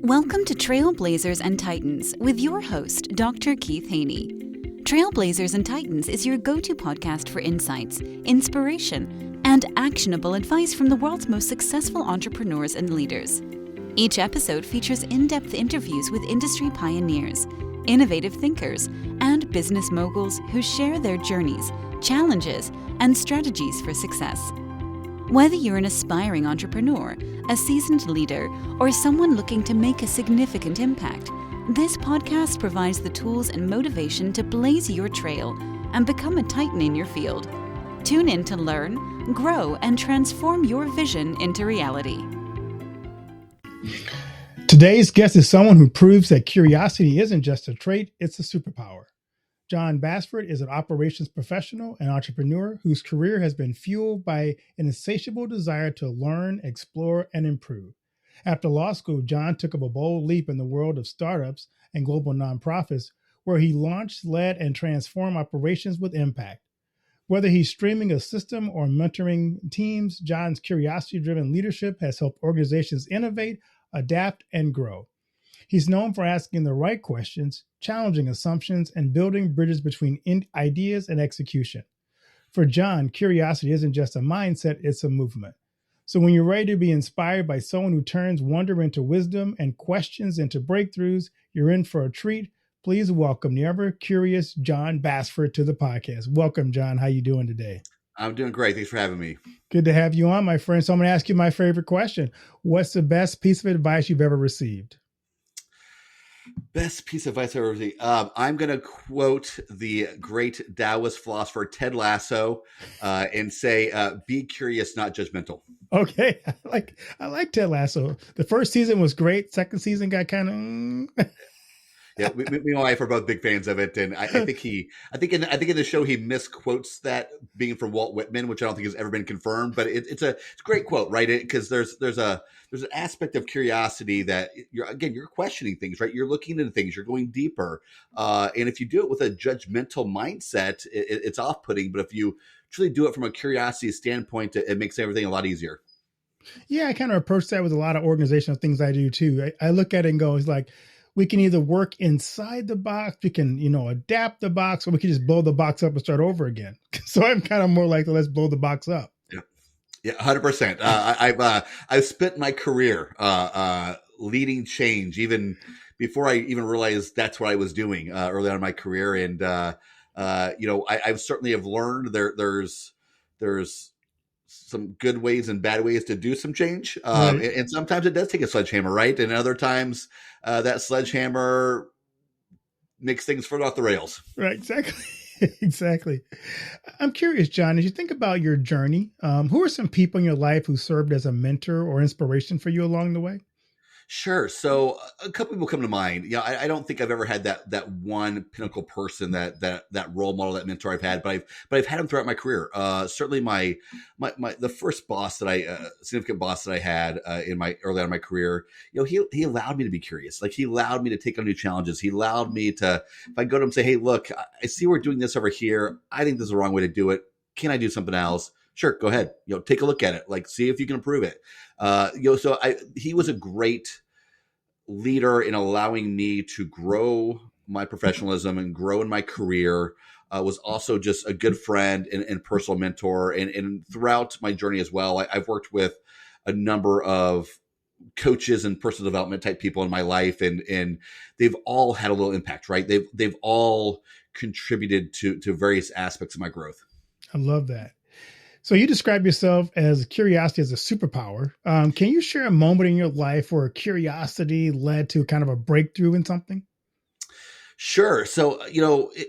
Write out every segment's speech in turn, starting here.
Welcome to Trailblazers and Titans with your host, Dr. Keith Haney. Trailblazers and Titans is your go-to podcast for insights, inspiration, and actionable advice from the world's most successful entrepreneurs and leaders. Each episode features in-depth interviews with industry pioneers, innovative thinkers, and business moguls who share their journeys, challenges, and strategies for success. Whether you're an aspiring entrepreneur, a seasoned leader, or someone looking to make a significant impact, this podcast provides the tools and motivation to blaze your trail and become a titan in your field. Tune in to learn, grow, and transform your vision into reality. Today's guest is someone who proves that curiosity isn't just a trait, it's a superpower. Jon Bassford is an operations professional and entrepreneur whose career has been fueled by an insatiable desire to learn, explore, and improve. After law school, Jon took up a bold leap in the world of startups and global nonprofits, where he launched, led, and transformed operations with impact. Whether he's streaming a system or mentoring teams, Jon's curiosity-driven leadership has helped organizations innovate, adapt, and grow. He's known for asking the right questions, challenging assumptions, and building bridges between ideas and execution. For Jon, curiosity isn't just a mindset, it's a movement. So when you're ready to be inspired by someone who turns wonder into wisdom and questions into breakthroughs, you're in for a treat. Please welcome the ever-curious Jon Bassford to the podcast. Welcome, Jon. How you doing today? I'm doing great. Thanks for having me. Good to have you on, my friend. So I'm going to ask you my favorite question. What's the best piece of advice you've ever received? Best piece of advice I've ever received. I'm going to quote the great Taoist philosopher Ted Lasso and say, "Be curious, not judgmental." Okay, I like Ted Lasso. The first season was great. Second season got kind of. Yeah, me and my wife are both big fans of it, and I think in the show he misquotes that being from Walt Whitman, which I don't think has ever been confirmed. But it's a great quote, right? Because there's an aspect of curiosity that you're questioning things, right? You're looking into things, you're going deeper, and if you do it with a judgmental mindset, it's off-putting. But if you truly do it from a curiosity standpoint, it makes everything a lot easier. Yeah, I kind of approach that with a lot of organizational things I do too. I look at it and go, it's like, we can either work inside the box, we can, adapt the box, or we can just blow the box up and start over again. So I'm kind of more like, let's blow the box up. Yeah, 100%. I've spent my career leading change, even before I even realized that's what I was doing early on in my career. And I've certainly have learned there's some good ways and bad ways to do some change. Right. And sometimes it does take a sledgehammer, right? And other times that sledgehammer makes things further off the rails. Right, exactly. Exactly. I'm curious, Jon, as you think about your journey, who are some people in your life who served as a mentor or inspiration for you along the way? Sure. So a couple people come to mind. I don't think I've ever had that one pinnacle person, that role model, that mentor I've had, but I've had them throughout my career. Certainly the first boss significant boss that I had early on in my career, he allowed me to be curious. Like, he allowed me to take on new challenges. He allowed me to, if I go to him and say, "Hey, look, I see we're doing this over here. I think this is the wrong way to do it. Can I do something else?" Sure, go ahead. Take a look at it. Like, see if you can improve it. He was a great leader in allowing me to grow my professionalism and grow in my career. Was also just a good friend and personal mentor. And throughout my journey as well, I've worked with a number of coaches and personal development type people in my life, and they've all had a little impact, right? They've all contributed to various aspects of my growth. I love that. So you describe yourself as curiosity as a superpower. Can you share a moment in your life where curiosity led to kind of a breakthrough in something? Sure. So,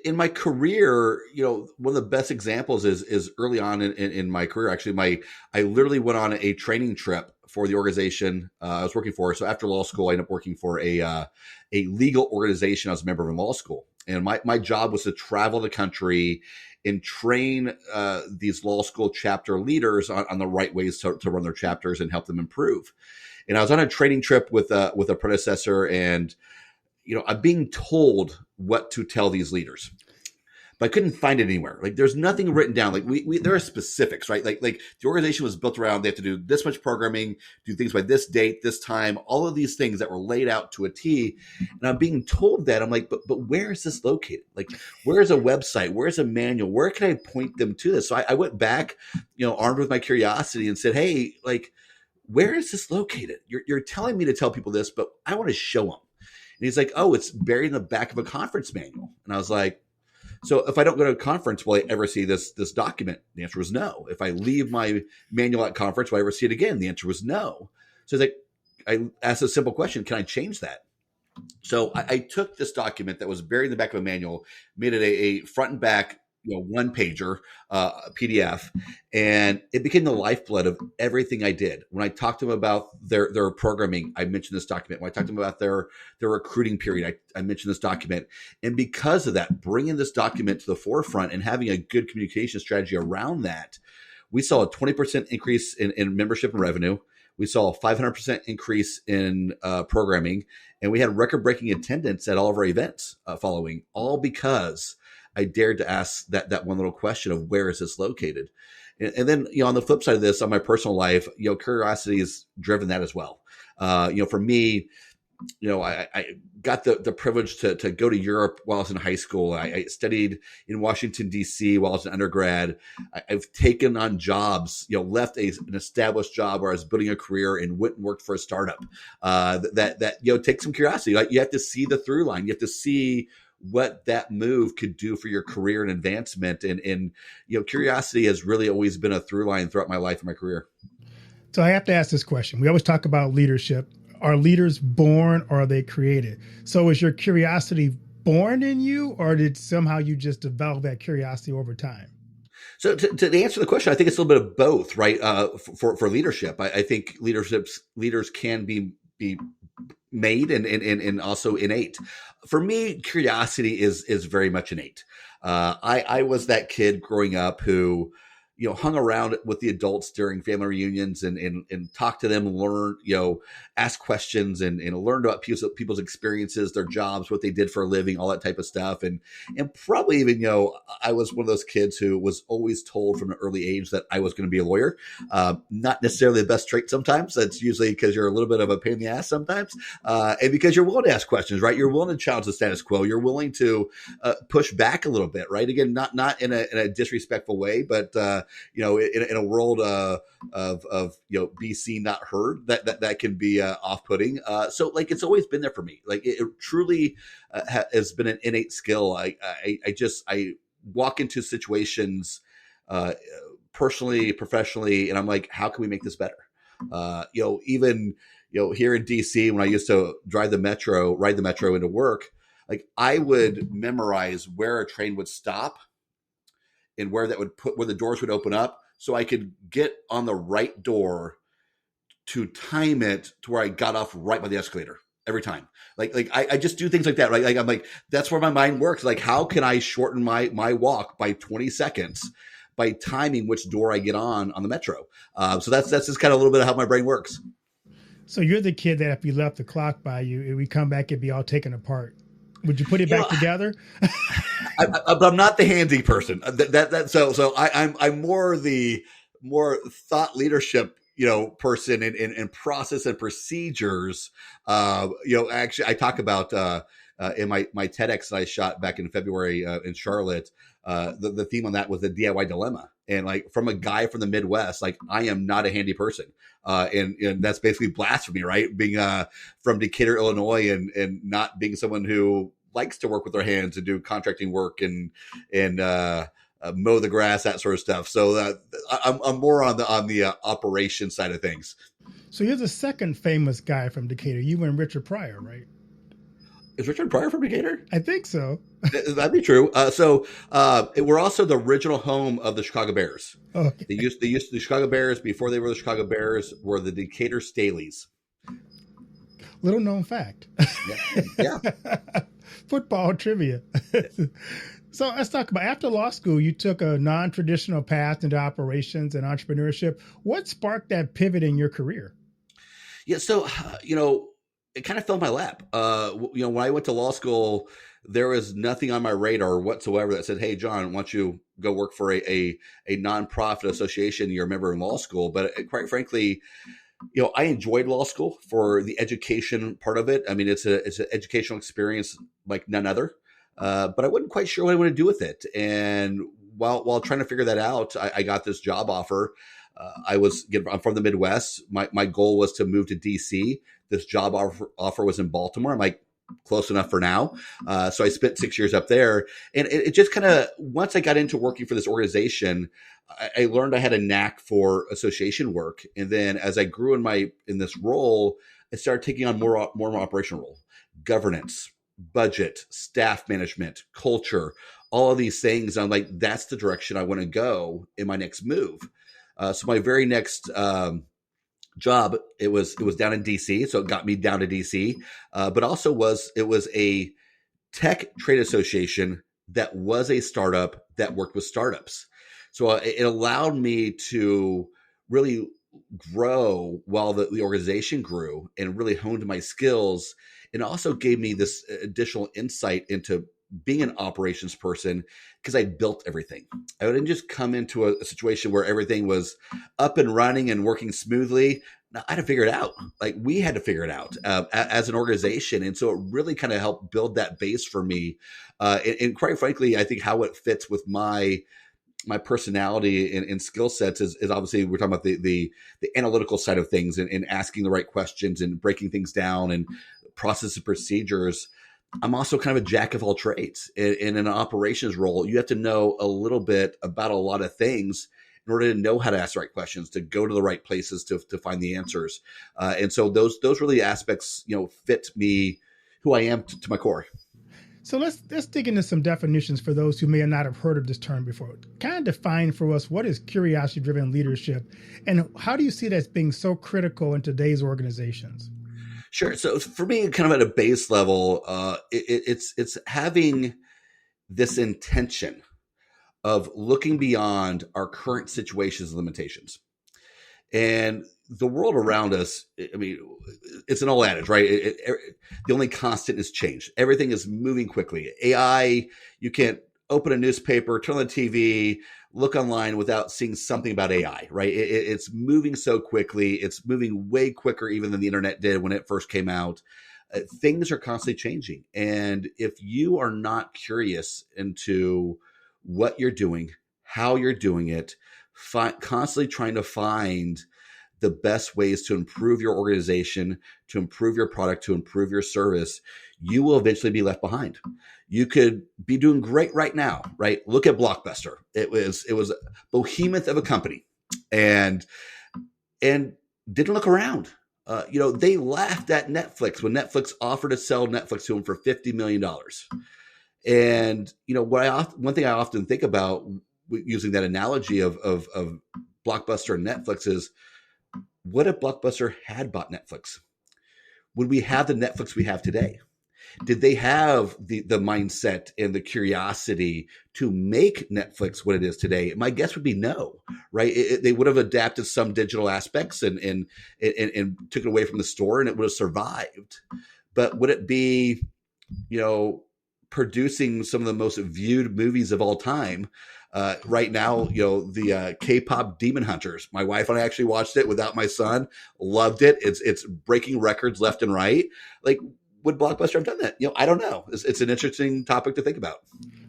in my career, one of the best examples is early on in my career. Actually, I literally went on a training trip for the organization I was working for. So after law school, I ended up working for a legal organization I was a member of in law school. And my job was to travel the country and train these law school chapter leaders on the right ways to run their chapters and help them improve. And I was on a training trip with a predecessor, and I'm being told what to tell these leaders. but I couldn't find it anywhere. Like there's nothing written down. Like there are specifics, right? Like the organization was built around, they have to do this much programming, do things by this date, this time, all of these things that were laid out to a T. And I'm being told that. I'm like, but where is this located? Like, where's a website? Where's a manual? Where can I point them to this? So I went back, armed with my curiosity and said, hey, like, where is this located? You're telling me to tell people this, but I want to show them. And he's like, oh, it's buried in the back of a conference manual. And I was like, so if I don't go to a conference, will I ever see this document? The answer was no. If I leave my manual at conference, will I ever see it again? The answer was no. So it's like, I asked a simple question, can I change that? So I took this document that was buried in the back of a manual, made it a front and back, one pager PDF, and it became the lifeblood of everything I did. When I talked to them about their programming, I mentioned this document. When I talked to them about their recruiting period, I mentioned this document. And because of that, bringing this document to the forefront and having a good communication strategy around that, we saw a 20% increase in membership and revenue. We saw a 500% increase in programming, and we had record-breaking attendance at all of our events following, all because I dared to ask that one little question of where is this located? And then, on the flip side of this, on my personal life, curiosity has driven that as well. For me, I got the privilege to go to Europe while I was in high school. I studied in Washington, D.C. while I was an undergrad. I've taken on jobs, left an established job where I was building a career and went and worked for a startup that takes some curiosity. Like you have to see the through line. You have to see what that move could do for your career and advancement. And curiosity has really always been a through line throughout my life and my career. So I have to ask this question. We always talk about leadership. Are leaders born or are they created? So is your curiosity born in you, or did somehow you just develop that curiosity over time? So to answer the question, I think it's a little bit of both, right? For leadership, I think leaders can be made and also innate. For me, curiosity is very much innate. I was that kid growing up who, hung around with the adults during family reunions and talked to them, learn, ask questions and learned about people's experiences, their jobs, what they did for a living, all that type of stuff. And probably even, I was one of those kids who was always told from an early age that I was going to be a lawyer. Not necessarily the best trait sometimes. That's usually because you're a little bit of a pain in the ass sometimes. And because you're willing to ask questions, right? You're willing to challenge the status quo. You're willing to push back a little bit, right? Again, not in a disrespectful way, but in a world of be seen, not heard, that can be off-putting. So like it's always been there for me. Like it truly has been an innate skill. I walk into situations personally, professionally, and I'm like, how can we make this better? Even here in DC, when I used to ride the metro into work, like I would memorize where a train would stop and where the doors would open up, so I could get on the right door to time it to where I got off right by the escalator every time. Like I just do things like that, right? Like I'm like, that's where my mind works. Like, how can I shorten my walk by 20 seconds by timing which door I get on the metro? So that's just kind of a little bit of how my brain works. So you're the kid that if you left the clock by you, and we come back, it'd be all taken apart. Would you put it back together? I'm not the handy person. So I'm more thought leadership, person in process and procedures. Actually, I talk about in my TEDx that I shot back in February in Charlotte. The theme on that was the DIY dilemma, and like from a guy from the Midwest, like I am not a handy person, and that's basically blasphemy, right? Being from Decatur, Illinois, and not being someone who likes to work with their hands and do contracting work and mow the grass, that sort of stuff. So I'm more on the operation side of things. So you're the second famous guy from Decatur. You and Richard Pryor, right? Is Richard Pryor from Decatur? I think so. That'd be true. So we're also the original home of the Chicago Bears. Okay. They used the Chicago Bears before they were the Chicago Bears were the Decatur Staleys. Little known fact. Yeah. Football trivia. So let's talk about, after law school, you took a non-traditional path into operations and entrepreneurship. What sparked that pivot in your career? Yeah. So, it kind of fell in my lap. When I went to law school, there was nothing on my radar whatsoever that said, "Hey, John, why don't you go work for a nonprofit association you're a member in law school?" But quite frankly, I enjoyed law school for the education part of it. I mean, it's an educational experience like none other. But I wasn't quite sure what I want to do with it. And while trying to figure that out, I got this job offer. I'm from the Midwest. My goal was to move to DC. This job offer was in Baltimore. I'm like, close enough for now. So I spent 6 years up there. And it just kind of, once I got into working for this organization, I learned I had a knack for association work. And then as I grew in this role, I started taking on more operational role, governance, budget, staff management, culture, all of these things. I'm like, that's the direction I want to go in my next move. So my very next job, it was down in DC, so it got me down to DC. But also it was a tech trade association that was a startup that worked with startups. So it allowed me to really grow while the organization grew and really honed my skills, and also gave me this additional insight into being an operations person, because I built everything. I didn't just come into a situation where everything was up and running and working smoothly. No, I had to figure it out. Like, we had to figure it out as an organization. And so it really kind of helped build that base for me. And quite frankly, I think how it fits with my personality and skill sets is obviously, we're talking about the analytical side of things, and asking the right questions and breaking things down and process and procedures. I'm also kind of a jack of all trades. In an operations role, you have to know a little bit about a lot of things in order to know how to ask the right questions, to go to the right places to find the answers. And so those really aspects, fit me, who I am to my core. So let's dig into some definitions for those who may not have heard of this term before. Kind of define for us, what is curiosity-driven leadership, and how do you see that as being so critical in today's organizations? Sure. So for me, kind of at a base level, it's having this intention of looking beyond our current situations and limitations. And the world around us, I mean, it's an old adage, right? The only constant is change. Everything is moving quickly. AI, you can't open a newspaper, turn on the TV, look online without seeing something about AI, right? It's moving so quickly. It's moving way quicker even than the internet did when it first came out. Things are constantly changing. And if you are not curious into what you're doing, how you're doing it, constantly trying to find the best ways to improve your organization, to improve your product, to improve your service, you will eventually be left behind. You could be doing great right now, right? Look at Blockbuster. It was a behemoth of a company, and didn't look around. They laughed at Netflix when Netflix offered to sell Netflix to them for $50 million. And one thing I often think about using that analogy of Blockbuster and Netflix is, what if Blockbuster had bought Netflix? Would we have the Netflix we have today? Did they have the mindset and the curiosity to make Netflix what it is today? My guess would be no, right? They would have adapted some digital aspects and took it away from the store, and it would have survived. But would it be, producing some of the most viewed movies of all time? Right now, the K-pop Demon Hunters. My wife and I actually watched it without my son. Loved it. It's breaking records left and right. Like, would Blockbuster have done that? I don't know. It's an interesting topic to think about.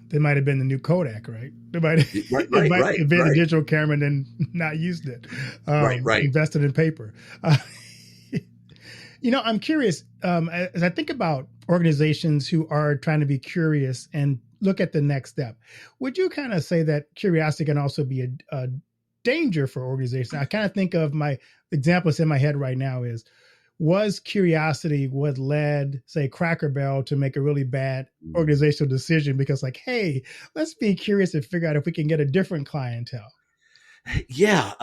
They might have been the new Kodak, right? They might have invented a digital camera and then not used it. Right. Invested in paper. I'm curious, as I think about organizations who are trying to be curious and look at the next step, would you kind of say that curiosity can also be a danger for organizations? I kind of think of my example that's in my head right now was curiosity what led, say, Cracker Barrel to make a really bad organizational decision because, like, hey, let's be curious and figure out if we can get a different clientele? Yeah.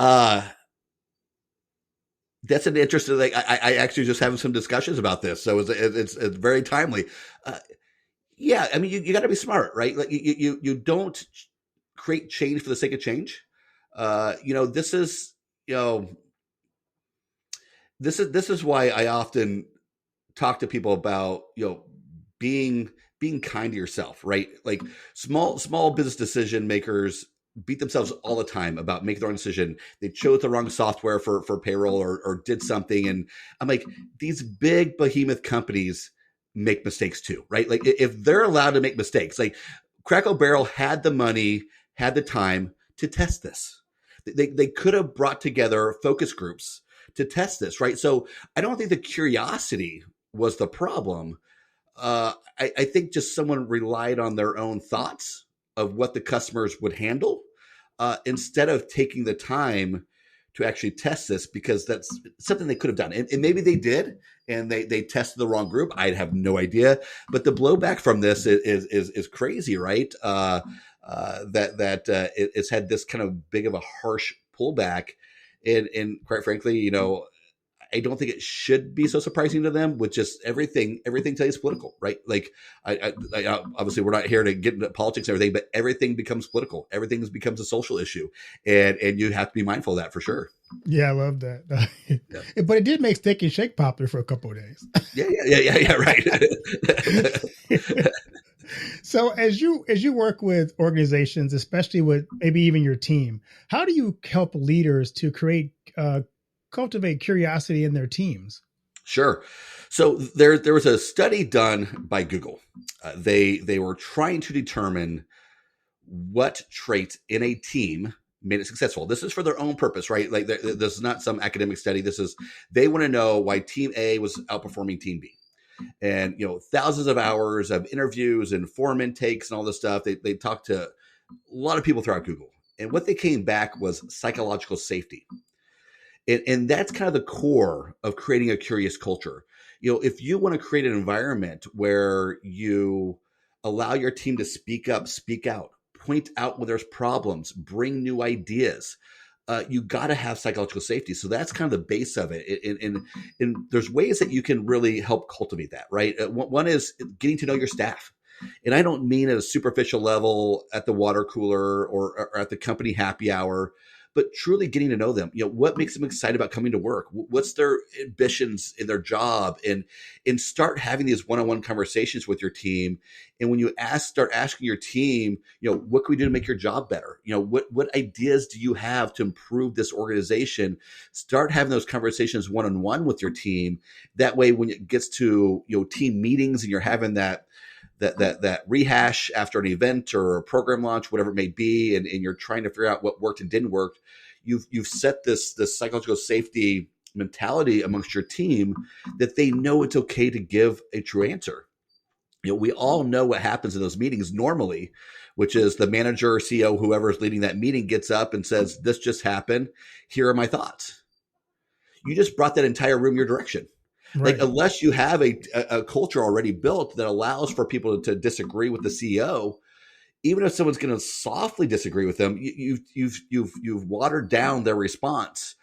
That's an interesting thing. I actually just having some discussions about this, so it's very timely. Yeah, I mean, you got to be smart, right? Like, you don't create change for the sake of change. This is why I often talk to people about, being kind to yourself, right? Like small business decision makers beat themselves all the time about making the wrong decision. They chose the wrong software for payroll or did something. And I'm like, these big behemoth companies make mistakes too, right? Like if they're allowed to make mistakes, like Crackle Barrel had the money, had the time to test this. They could have brought together focus groups to test this, right? So I don't think the curiosity was the problem. I think just someone relied on their own thoughts of what the customers would handle instead of taking the time to actually test this, because that's something they could have done. And maybe they did, and they tested the wrong group. I have no idea. But the blowback from this is crazy, right? It's had this kind of big of a harsh pullback. And quite frankly, I don't think it should be so surprising to them with just everything today is political, right? Like I obviously we're not here to get into politics and everything, but everything becomes political. Everything becomes a social issue. And you have to be mindful of that for sure. Yeah, I love that. Yeah. But it did make Steak and Shake popular for a couple of days. Yeah, right. So as you work with organizations, especially with maybe even your team, how do you help leaders to cultivate curiosity in their teams? Sure. So there was a study done by Google. They were trying to determine what traits in a team made it successful. This is for their own purpose, right? Like this is not some academic study. They want to know why team A was outperforming team B. And, thousands of hours of interviews and form intakes and all this stuff. They talked to a lot of people throughout Google. And what they came back was psychological safety. And that's kind of the core of creating a curious culture. If you want to create an environment where you allow your team to speak up, speak out, point out when there's problems, bring new ideas, you got to have psychological safety. So that's kind of the base of it. And there's ways that you can really help cultivate that, right? One is getting to know your staff. And I don't mean at a superficial level at the water cooler or at the company happy hour, but truly getting to know them. What makes them excited about coming to work? What's their ambitions in their job? And start having these one-on-one conversations with your team. And when you start asking your team, what can we do to make your job better? What ideas do you have to improve this organization? Start having those conversations one-on-one with your team. That way, when it gets to team meetings and you're having that rehash after an event or a program launch, whatever it may be, and you're trying to figure out what worked and didn't work, you've set this psychological safety mentality amongst your team that they know it's okay to give a true answer. We all know what happens in those meetings normally, which is the manager or CEO, whoever is leading that meeting, gets up and says, "This just happened. Here are my thoughts." You just brought that entire room your direction. Right. Like, unless you have a culture already built that allows for people to disagree with the CEO, even if someone's going to softly disagree with them, you've watered down their response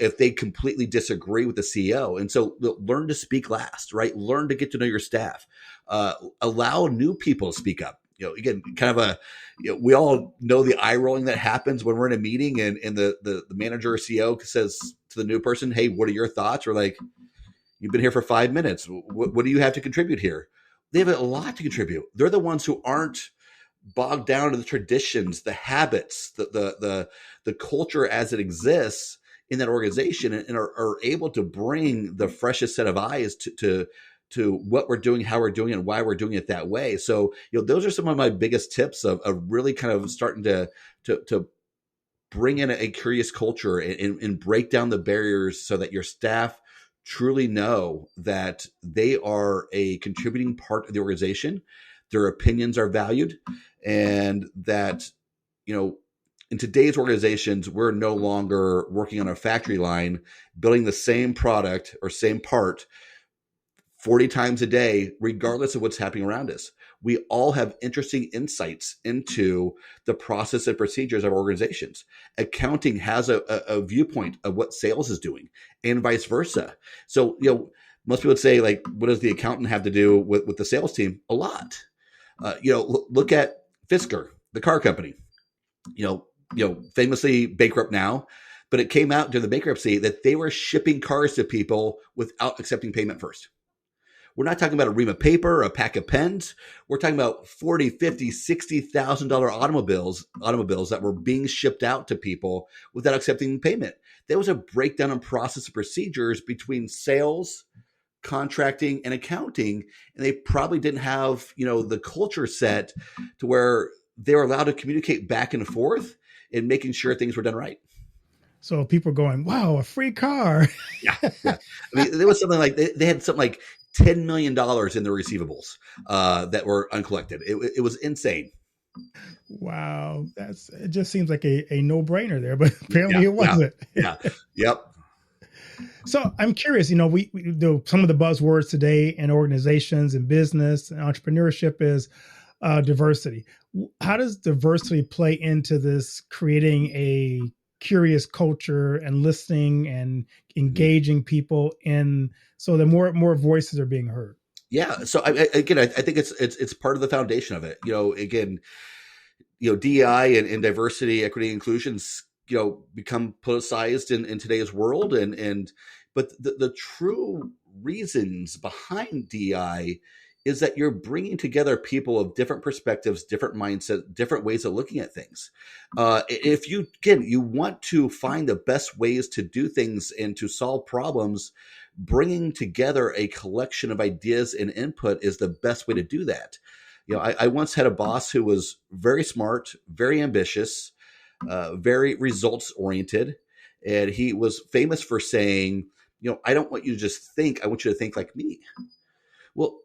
if they completely disagree with the CEO. And so learn to speak last, right? Learn to get to know your staff. Allow new people to speak up. Again, kind of we all know the eye rolling that happens when we're in a meeting and the manager or CEO says to the new person, "Hey, what are your thoughts?" We're like, "You've been here for 5 minutes. What do you have to contribute here?" They have a lot to contribute. They're the ones who aren't bogged down to the traditions, the habits, the culture as it exists in that organization, and are able to bring the freshest set of eyes to what we're doing, how we're doing it, and why we're doing it that way. So, those are some of my biggest tips of really kind of starting to bring in a curious culture and break down the barriers so that your staff truly know that they are a contributing part of the organization. Their opinions are valued, and that, in today's organizations, we're no longer working on a factory line, building the same product or same part 40 times a day, regardless of what's happening around us. We all have interesting insights into the process and procedures of organizations. Accounting has a viewpoint of what sales is doing, and vice versa. So, most people would say, like, what does the accountant have to do with the sales team? A lot. Look at Fisker, the car company. Famously bankrupt now, but it came out during the bankruptcy that they were shipping cars to people without accepting payment first. We're not talking about a ream of paper, a pack of pens. We're talking about $40, $50, $60,000 automobiles that were being shipped out to people without accepting payment. There was a breakdown in process and procedures between sales, contracting, and accounting, and they probably didn't have, the culture set to where they were allowed to communicate back and forth and making sure things were done right. So people are going, wow, a free car. Yeah. I mean, there was something like they had something like $10 million in their receivables that were uncollected. It was insane. Wow, it just seems like a no-brainer there, but apparently it wasn't. Yeah. Yep. So I'm curious, we do some of the buzzwords today in organizations and business and entrepreneurship is diversity. How does diversity play into this creating a curious culture and listening and engaging people so that more voices are being heard? Yeah. So I think it's part of the foundation of it. Again, DEI and diversity, equity, inclusions, become politicized in today's world. But the true reasons behind DEI is that you're bringing together people of different perspectives, different mindsets, different ways of looking at things. If you want to find the best ways to do things and to solve problems, bringing together a collection of ideas and input is the best way to do that. I once had a boss who was very smart, very ambitious, very results oriented. And he was famous for saying, I don't want you to just think, I want you to think like me. Well,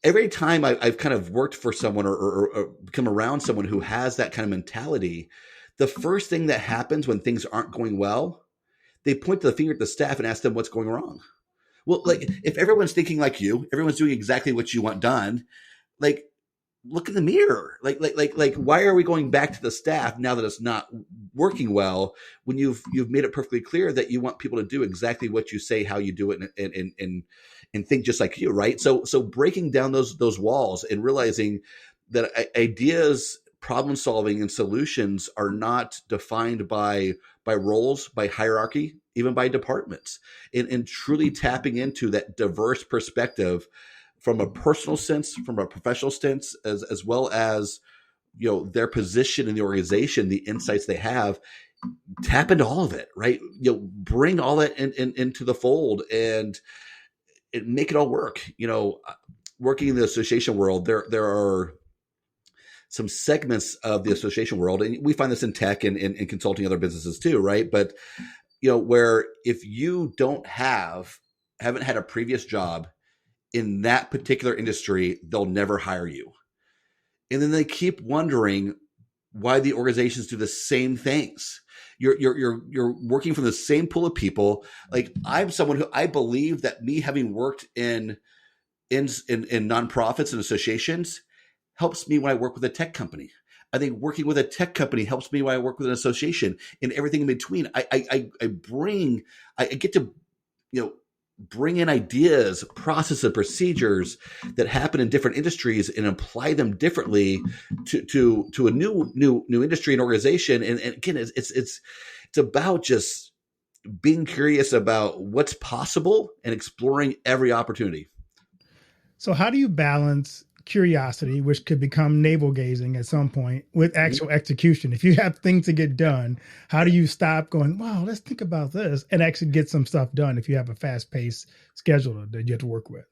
every time I've kind of worked for someone or become around someone who has that kind of mentality, the first thing that happens when things aren't going well, they point the finger at the staff and ask them what's going wrong. Well, like if everyone's thinking like you, everyone's doing exactly what you want done, like look in the mirror. Like why are we going back to the staff now that it's not working well when you've made it perfectly clear that you want people to do exactly what you say, how you do it, and think just like you, right? So breaking down those walls and realizing that ideas, problem solving, and solutions are not defined by roles, by hierarchy, even by departments, and truly tapping into that diverse perspective from a personal sense, from a professional sense, as well as their position in the organization, the insights they have. Tap into all of it, right? Bring all that into the fold and make it all work. Working in the association world, there are some segments of the association world, and we find this in tech and in consulting other businesses too, right? But where if you haven't had a previous job in that particular industry, they'll never hire you. And then they keep wondering why the organizations do the same things. You're working from the same pool of people. Like I'm someone who I believe that me having worked in nonprofits and associations helps me when I work with a tech company. I think working with a tech company helps me when I work with an association, and everything in between. I get to bring in ideas, process, and procedures that happen in different industries and apply them differently to a new industry and organization. And again, it's about just being curious about what's possible and exploring every opportunity. So how do you balance curiosity, which could become navel gazing at some point, with actual execution? If you have things to get done, how do you stop going, wow, let's think about this, and actually get some stuff done if you have a fast-paced schedule that you have to work with?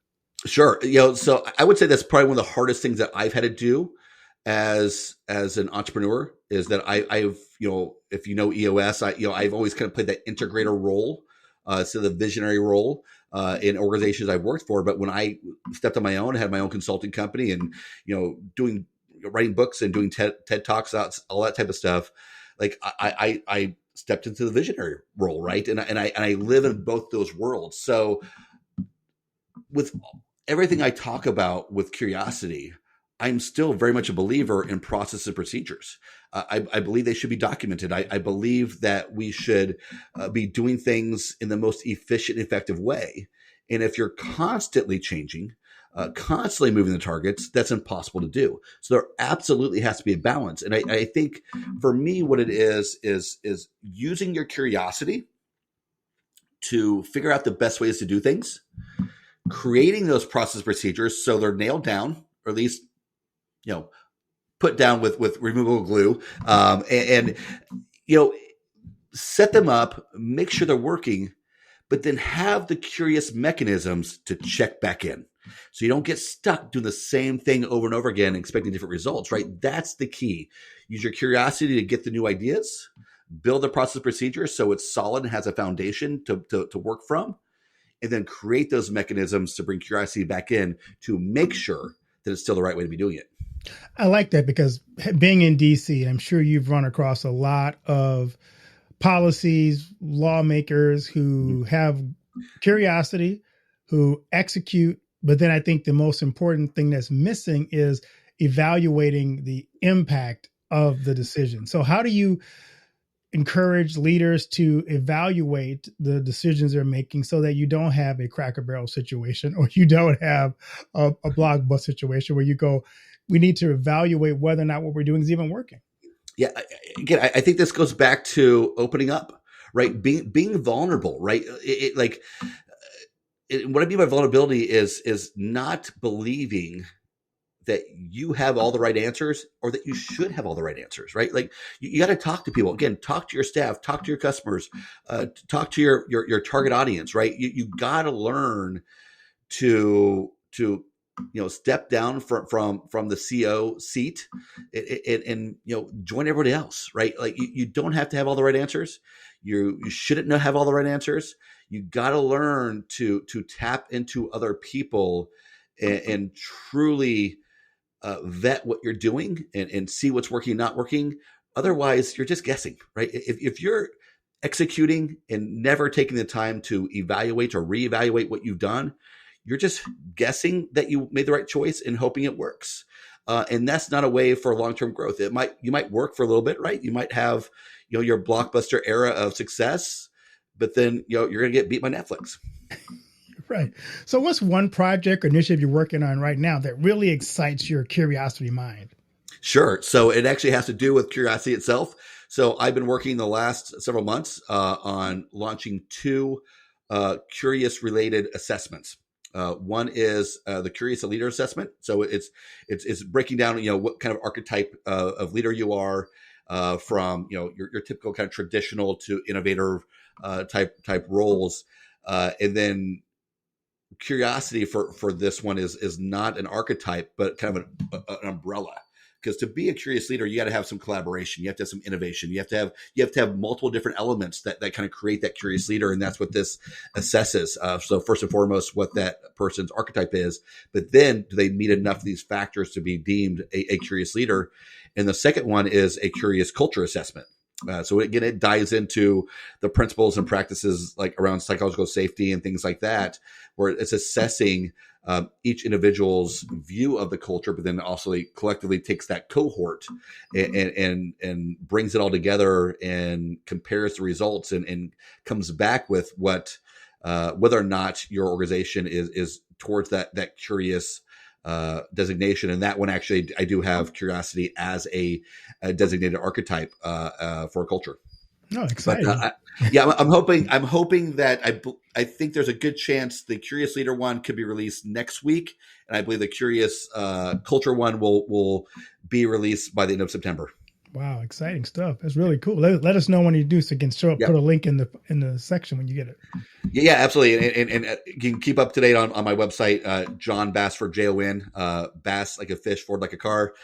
Sure. So I would say that's probably one of the hardest things that I've had to do as an entrepreneur is that I've if EOS, I've always kind of played that integrator role, so the visionary role in organizations I've worked for. But when I stepped on my own, I had my own consulting company and writing books and doing TED Talks, all that type of stuff. Like I stepped into the visionary role, right? And I live in both those worlds. So with everything I talk about with curiosity, I'm still very much a believer in process and procedures. I believe they should be documented. I believe that we should be doing things in the most efficient, effective way. And if you're constantly changing, constantly moving the targets, that's impossible to do. So there absolutely has to be a balance. And I think for me, what it is using your curiosity to figure out the best ways to do things, creating those process procedures so they're nailed down, or at least, put down with removable glue, and set them up, make sure they're working, but then have the curious mechanisms to check back in. So you don't get stuck doing the same thing over and over again, expecting different results, right? That's the key. Use your curiosity to get the new ideas, build the process procedure so it's solid and has a foundation to work from, and then create those mechanisms to bring curiosity back in to make sure that it's still the right way to be doing it. I like that, because being in DC, I'm sure you've run across a lot of policies, lawmakers who have curiosity, who execute. But then I think the most important thing that's missing is evaluating the impact of the decision. So how do you encourage leaders to evaluate the decisions they're making so that you don't have a Cracker Barrel situation, or you don't have a Blockbuster situation where you go, we need to evaluate whether or not what we're doing is even working? Yeah, again, I think this goes back to opening up, right? Being vulnerable, right? What I mean by vulnerability is not believing that you have all the right answers, or that you should have all the right answers, right? Like, you got to talk to people. Again, talk to your staff, talk to your customers, talk to your target audience, right? You got to learn to step down from the CO seat and join everybody else, right? Like, you don't have to have all the right answers. You shouldn't have all the right answers. You got to learn to tap into other people and truly vet what you're doing and see what's working and not working. Otherwise, you're just guessing, right? If you're executing and never taking the time to evaluate or reevaluate what you've done, you're just guessing that you made the right choice and hoping it works. And that's not a way for long-term growth. You might work for a little bit, right? You might have, your Blockbuster era of success, but then, you're going to get beat by Netflix. Right. So what's one project or initiative you're working on right now that really excites your curiosity mind? Sure. So it actually has to do with curiosity itself. So I've been working the last several months on launching 2 curious related assessments. One is the Curious Leader Assessment. So it's breaking down, what kind of archetype of leader you are, from your typical kind of traditional to innovator type roles, and then curiosity for this one is not an archetype, but kind of an umbrella. Because to be a curious leader, you got to have some collaboration. You have to have some innovation. You have to have multiple different elements that kind of create that curious leader, and that's what this assesses. So first and foremost, what that person's archetype is, but then do they meet enough of these factors to be deemed a curious leader? And the second one is a curious culture assessment. So again, it dives into the principles and practices like around psychological safety and things like that, where it's assessing each individual's view of the culture, but then also collectively takes that cohort and brings it all together and compares the results and comes back with what whether or not your organization is towards that curious designation. And that one, actually, I do have curiosity as a designated archetype for a culture. Oh, exciting! But, I'm hoping that I think there's a good chance the Curious Leader one could be released next week, and I believe the Curious Culture one will be released by the end of September. Wow, exciting stuff! That's really cool. Let us know when you do, so you can put a link in the section when you get it. Yeah, absolutely, and you can keep up to date on my website, Jon Bassford, Jon, Bass like a fish, Ford like a car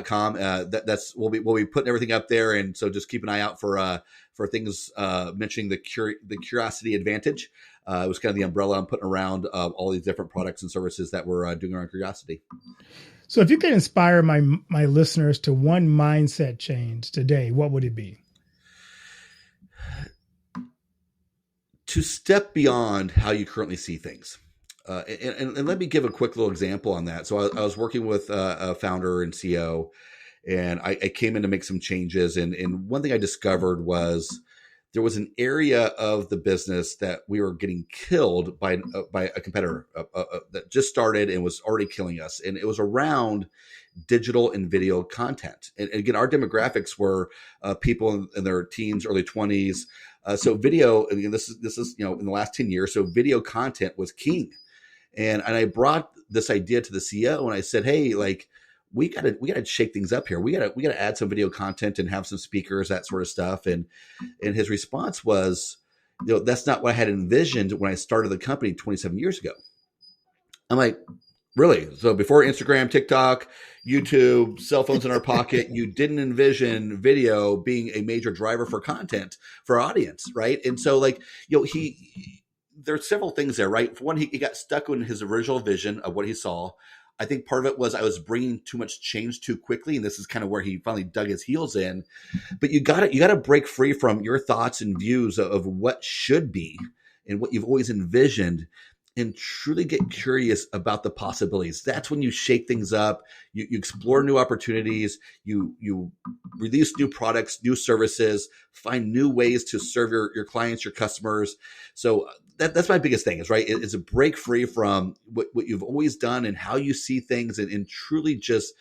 .com. That's we'll be putting everything up there, and so just keep an eye out for things mentioning the Curiosity Advantage. It was kind of the umbrella I'm putting around all these different products and services that we're doing around curiosity. So if you could inspire my listeners to one mindset change today, what would it be? To step beyond how you currently see things. And let me give a quick little example on that. So I was working with a founder and CEO, and I came in to make some changes. And one thing I discovered was there was an area of the business that we were getting killed by a competitor that just started and was already killing us. And it was around digital and video content. And again, our demographics were people in their teens, early 20s. So video, again, this is in the last 10 years. So video content was king. And I brought this idea to the CEO and I said, hey, like, we gotta shake things up here. We gotta add some video content and have some speakers, that sort of stuff. And his response was, that's not what I had envisioned when I started the company 27 years ago. I'm like, really? So before Instagram, TikTok, YouTube, cell phones in our pocket, you didn't envision video being a major driver for content for our audience, right? And so, like, there's several things there, right? For one, he got stuck in his original vision of what he saw. I think part of it was I was bringing too much change too quickly, and this is kind of where he finally dug his heels in. But you gotta break free from your thoughts and views of what should be and what you've always envisioned, and truly get curious about the possibilities. That's when you shake things up. You explore new opportunities. You release new products, new services, find new ways to serve your clients, your customers. So that's my biggest thing is a break free from what you've always done and how you see things, and truly just,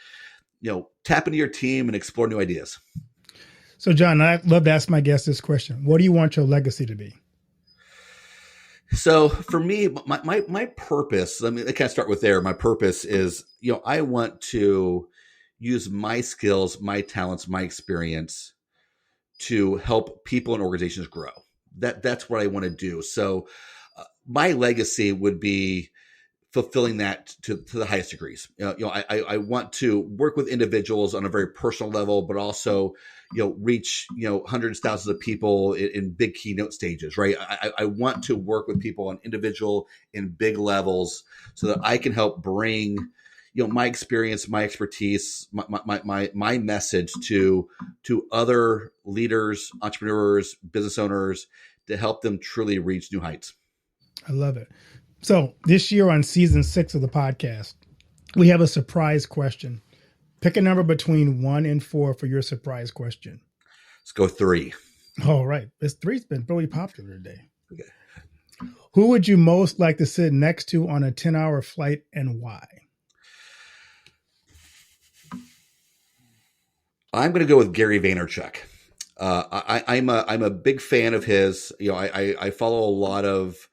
tap into your team and explore new ideas. So John, I'd love to ask my guests this question. What do you want your legacy to be? So for me, my purpose, I kind of start with there. My purpose is, I want to use my skills, my talents, my experience to help people and organizations grow. That's what I want to do. So my legacy would be fulfilling that to the highest degrees. I want to work with individuals on a very personal level, but also, reach, hundreds, thousands of people in big keynote stages, right? I want to work with people on individual and big levels so that I can help bring, my experience, my expertise, my message to other leaders, entrepreneurs, business owners, to help them truly reach new heights. I love it. So this year on season 6 of the podcast, we have a surprise question. Pick a number between 1 and 4 for your surprise question. Let's go 3. All right. This 3's been really popular today. Okay. Who would you most like to sit next to on a 10-hour flight, and why? I'm going to go with Gary Vaynerchuk. I'm a big fan of his. I follow a lot of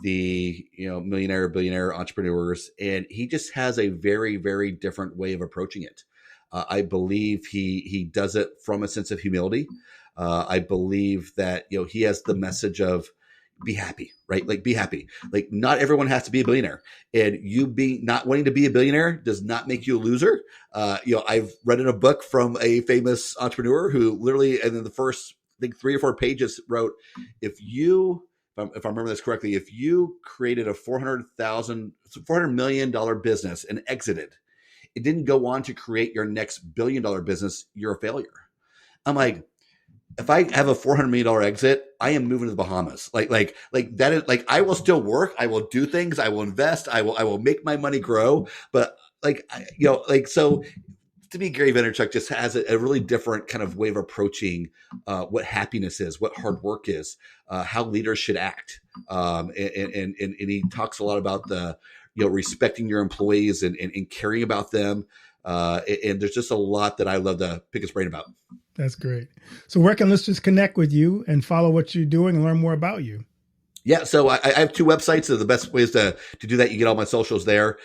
the millionaire, billionaire entrepreneurs, and he just has a very, very different way of approaching it. I believe he does it from a sense of humility. I believe that he has the message of be happy, right? Like, be happy. Like, not everyone has to be a billionaire, and you being not wanting to be a billionaire does not make you a loser. I've read in a book from a famous entrepreneur who literally, and in the first, I think, 3 or 4 pages, wrote, if I remember this correctly, if you created a $400 million business and exited, it didn't go on to create your next $1 billion business, you're a failure. I'm like, if I have a $400 million exit, I am moving to the Bahamas. Like that is like, I will still work. I will do things. I will invest. I will make my money grow. But so to me, Gary Vaynerchuk just has a really different kind of way of approaching what happiness is, what hard work is, how leaders should act. And he talks a lot about the, respecting your employees and caring about them. And there's just a lot that I love to pick his brain about. That's great. So where can listeners connect with you and follow what you're doing and learn more about you? Yeah, so I have 2 websites. So the best ways to do that, you get all my socials there.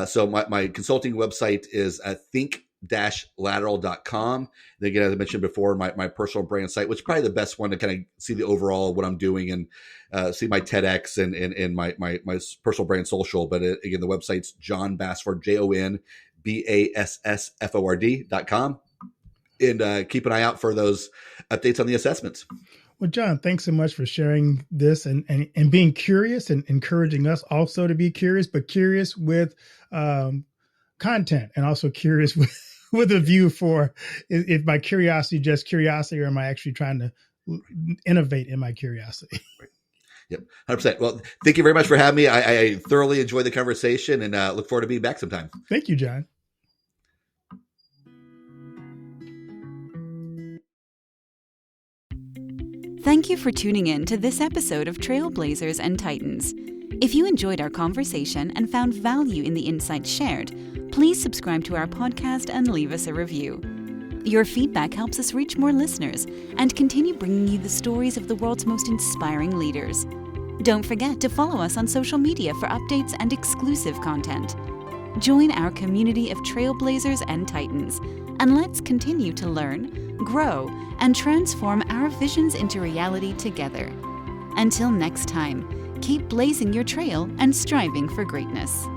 So my consulting website is think-lateral.com. And again, as I mentioned before, my personal brand site, which is probably the best one to kind of see the overall what I'm doing and see my TEDx and my personal brand social. But again, the website's Jon Bassford, JONBASSFORD.com. And keep an eye out for those updates on the assessments. Well, John, thanks so much for sharing this and being curious and encouraging us also to be curious, but curious with content and also curious with a view for if my curiosity just curiosity, or am I actually trying to innovate in my curiosity? Right. Yep, 100%. Well, thank you very much for having me. I thoroughly enjoyed the conversation and look forward to being back sometime. Thank you, John. Thank you for tuning in to this episode of Trailblazers and Titans. If you enjoyed our conversation and found value in the insights shared, please subscribe to our podcast and leave us a review. Your feedback helps us reach more listeners and continue bringing you the stories of the world's most inspiring leaders. Don't forget to follow us on social media for updates and exclusive content. Join our community of trailblazers and titans, and let's continue to learn, grow, and transform our visions into reality together. Until next time, keep blazing your trail and striving for greatness.